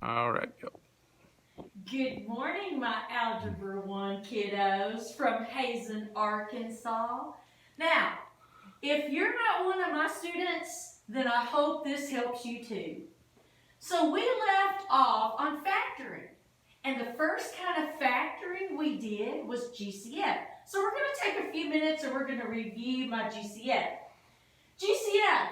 All right, go. Good morning, my Algebra 1 kiddos from Hazen, Arkansas. Now, if you're not one of my students, then I hope this helps you too. So we left off on factoring. And the first kind of factoring we did was GCF. So we're going to take a few minutes and we're going to review my GCF. GCF,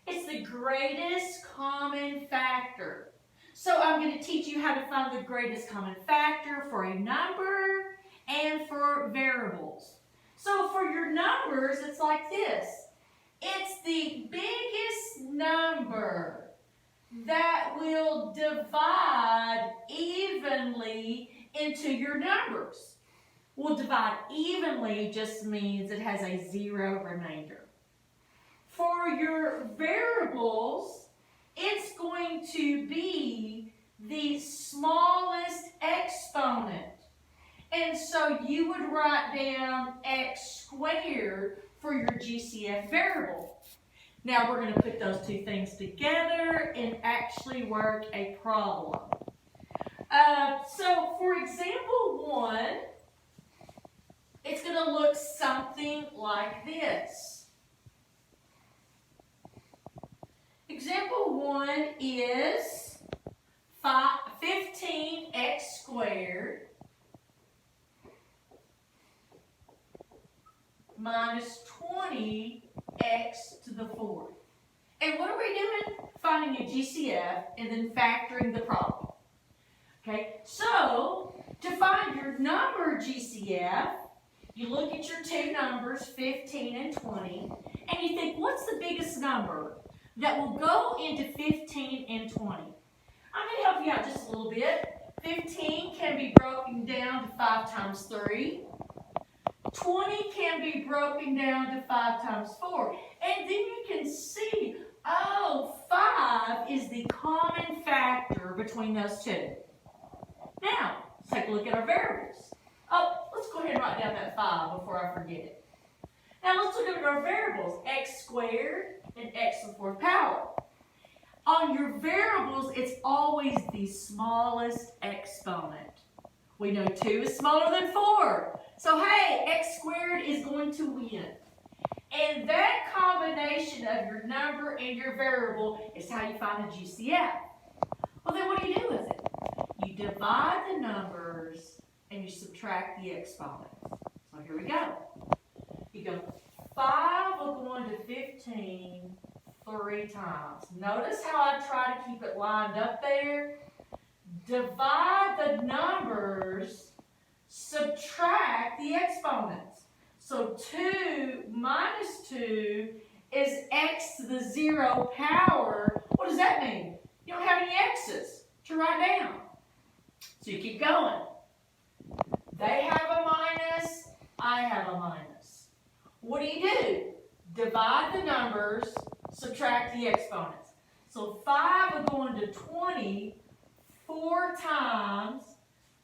it's the greatest common factor. So I'm going to teach you how to find the greatest common factor for a number and for variables. So for your numbers, it's like this. It's the biggest number that will divide evenly into your numbers. Well, divide evenly just means it has a zero remainder. For your variables, it's going to be the smallest exponent. And so you would write down x squared for your GCF variable. Now we're going to put those two things together and actually work a problem. So for example 1, it's going to look something like this. Example 1 is 15x squared minus 20x to the 4th. And what are we doing? Finding a GCF and then factoring the problem. Okay, so to find your number GCF, you look at your two numbers, 15 and 20, and you think, what's the biggest number that will go into 15 and 20? I'm going to help you out just a little bit. 15 can be broken down to 5 times 3. 20 can be broken down to 5 times 4. And then you can see, oh, 5 is the common factor between those two. Now, let's take a look at our variables. Oh, let's go ahead and write down that 5 before I forget it. Now let's look at our variables, x squared and x to the 4th power. On your variables, it's always the smallest exponent. We know 2 is smaller than 4. So hey, x squared is going to win. And that combination of your number and your variable is how you find a GCF. Well, then what do you do with it? You divide the numbers and you subtract the exponents. So here we go. You go 5 will go into 15 3 times. Notice how I try to keep it lined up there. Divide the numbers, subtract the exponents. So 2 minus 2 is x to the 0 power. What does that mean? You don't have any x's to write down. So you keep going. They have a minus, I have a minus. What do? Divide the numbers, subtract the exponents. So 5 will go into 20 4 times,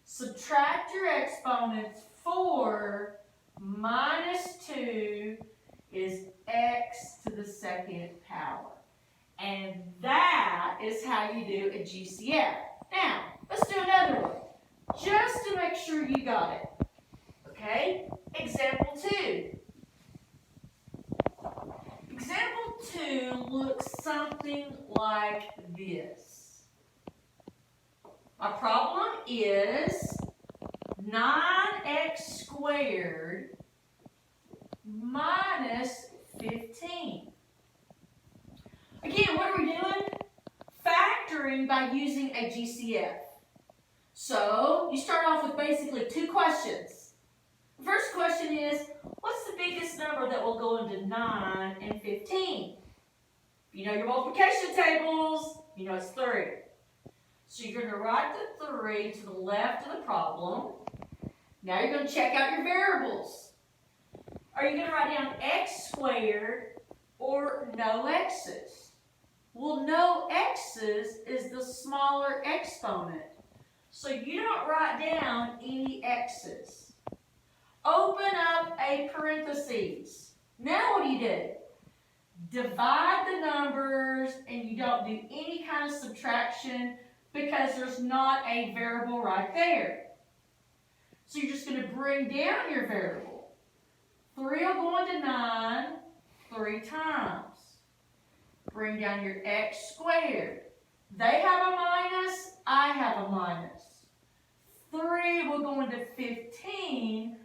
subtract your exponents, 4 minus 2 is x to the 2nd power. And that is how you do a GCF. Now, let's do another one, just to make sure you got it. Okay, example 2. Example 2 looks something like this. Our problem is 9x squared minus 15. Again, what are we doing? Factoring by using a GCF. So, you start off with basically 2 questions. The first question is, what's the biggest number that will go into 9 and 15? If you know your multiplication tables, you know it's 3. So you're going to write the 3 to the left of the problem. Now you're going to check out your variables. Are you going to write down x squared or no x's? Well, no x's is the smaller exponent. So you don't write down any x's. Open up a parentheses. Now what do? Divide the numbers and you don't do any kind of subtraction because there's not a variable right there. So you're just going to bring down your variable. 3 will go into 9 3 times. Bring down your x squared. They have a minus, I have a minus. 3 will go into 15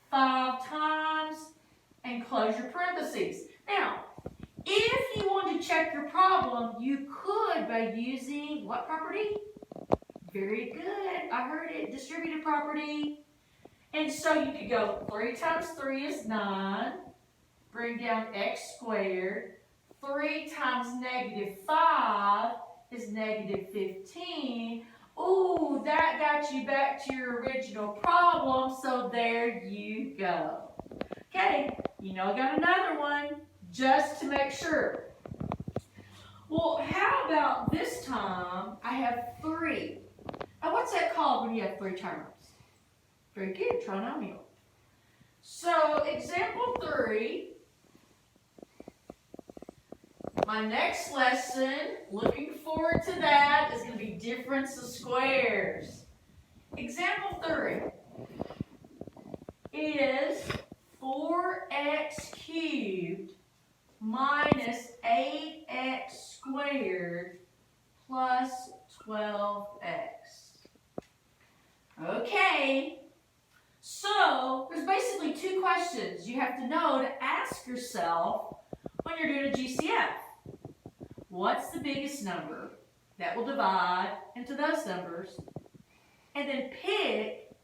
5 times and close your parentheses. Now, if you want to check your problem, you could by using what property? Very good. I heard it. Distributive property. And so you could go 3 times 3 is 9. Bring down x squared. 3 times negative 5 is negative 15. Ooh, that got you back to your original problem, so there you go. Okay, you know I got another one, just to make sure. Well, how about this time I have 3? Now, what's that called when you have 3 terms? Very good, trinomial. So, example 3. My next lesson, looking forward to that, is going to be difference of squares. Example 3 is 4x cubed minus 8x squared plus 12x. Okay, so there's basically 2 questions you have to know to ask yourself when you're doing a GCF. What's the biggest number that will divide into those numbers? And then pick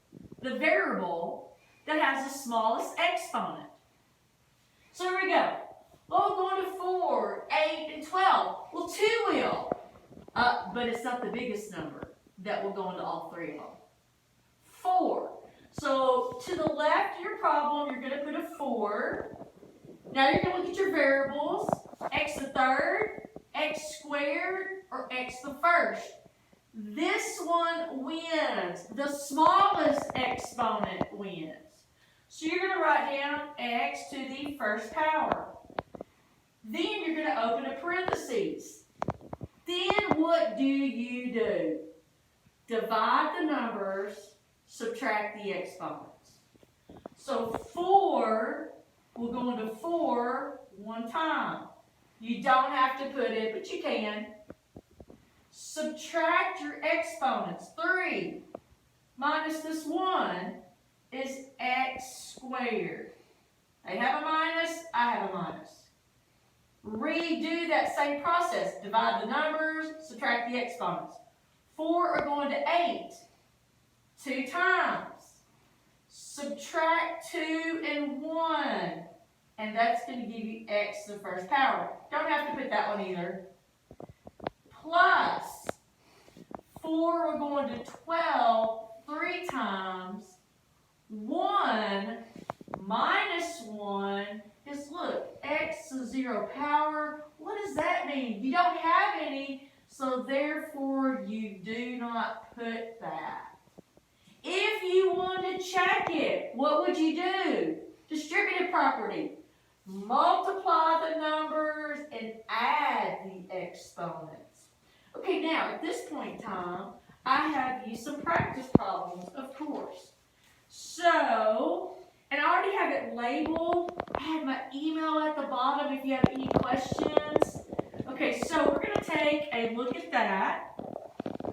the variable that has the smallest exponent. So here we go. Well, going to 4, 8, and 12. Well, 2 will. But it's not the biggest number that will go into all 3 of them. 4. So to the left of your problem, you're going to put a 4. Now you're going to look at your variables. X the third, x squared, or x the first. This one wins. The smallest exponent wins. So you're going to write down x to the first power. Then you're going to open a parentheses. Then what do? Divide the numbers, subtract the exponents. So 4 will go into 4 one time. You don't have to put it, but you can. Subtract your exponents. 3 minus this 1 is x squared. They have a minus, I have a minus. Redo that same process. Divide the numbers, subtract the exponents. 4 are going to 8 2 times. Subtract 2 and 1. And that's going to give you x to the first power. Don't have to put that one either. Plus 4, we're going to 12 3 times. 1 minus 1 is, look, x to 0 power. What does that mean? You don't have any, so therefore you do not put that. If you want to check it, what would you do? Distributive property. Multiply the numbers and add the exponents. Okay, now at this point in time, I have you some practice problems, of course. So, and I already have it labeled. I have my email at the bottom if you have any questions. Okay, so we're going to take a look at that.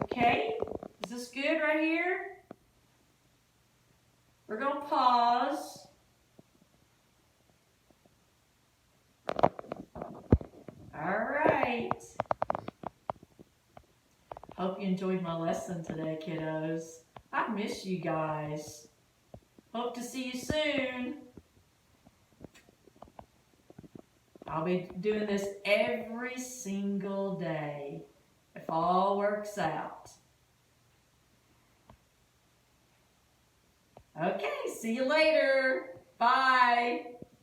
Okay, is this good right here? We're going to pause. All right. Hope you enjoyed my lesson today, kiddos. I miss you guys. Hope to see you soon. I'll be doing this every single day, if all works out. Okay, see you later. Bye.